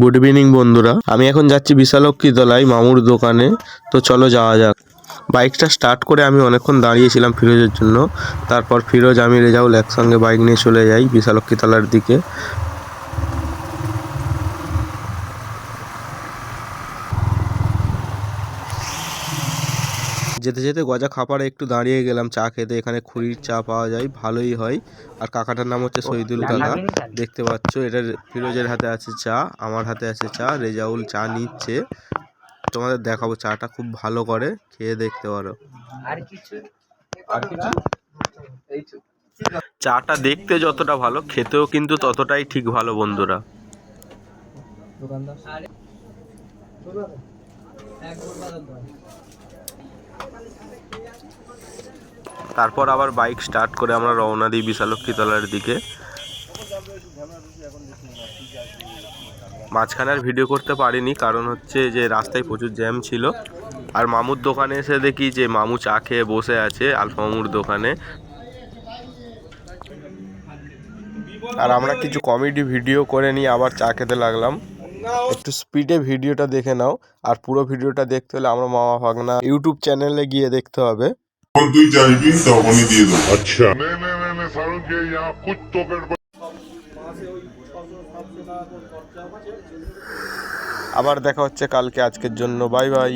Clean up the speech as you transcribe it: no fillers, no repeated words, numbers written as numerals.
Good evening বন্ধুরা, আমি এখন যাচ্ছি বিশালক্ষী তলায় মামুর দোকানে। তো চলো যাওয়া যাক। বাইকটা স্টার্ট করে আমি অনেকক্ষণ দাঁড়িয়েছিলাম ফিরোজের জন্য। তারপর ফিরোজ আমি রেজাউল একসঙ্গে বাইক নিয়ে চলে যাই বিশালক্ষী তলার দিকে। যেতে যেতে গজা খাপারে একটু দাঁড়িয়ে গেলাম চা খেতে। এখানে খুরির চা পাওয়া যায়, ভালোই হয়। আর কাকাটার নাম হচ্ছে শহীদুল কাকা। দেখতে পাচ্ছ, এটা ফিরোজের হাতে আছে চা, আমার হাতে আছে চা। রেজাউল চা নিচ্ছে, তোমাদের দেখাবো। চাটা খুব ভালো করে, খেয়ে দেখতে পারো। চাটা দেখতে যতটা ভালো, খেতেও কিন্তু ততটাই ঠিক ভালো বন্ধুরা। তারপর আবার বাইক স্টার্ট করে আমরা রওনা দিই বিশালক্ষী তলার দিকে। মাঝখানে আর ভিডিও করতে পারিনি, কারণ হচ্ছে যে রাস্তায় প্রচুর জ্যাম ছিল। আর মামুর দোকানে এসে দেখি যে মামু চা খেয়ে বসে আছে আলফা মামুর দোকানে। আর আমরা কিছু কমেডি ভিডিও করে নিয়ে আবার চা খেতে লাগলাম। একটু স্পিডে ভিডিওটা দেখে নাও। আর পুরো ভিডিওটা দেখতে হলে আমরা মামা ভাগনা ইউটিউব চ্যানেলে গিয়ে দেখতে হবে। তুই চাইবি তখনই দিয়ে দেবো। আচ্ছা আবার দেখা হচ্ছে কালকে। আজকের জন্য বাই বাই।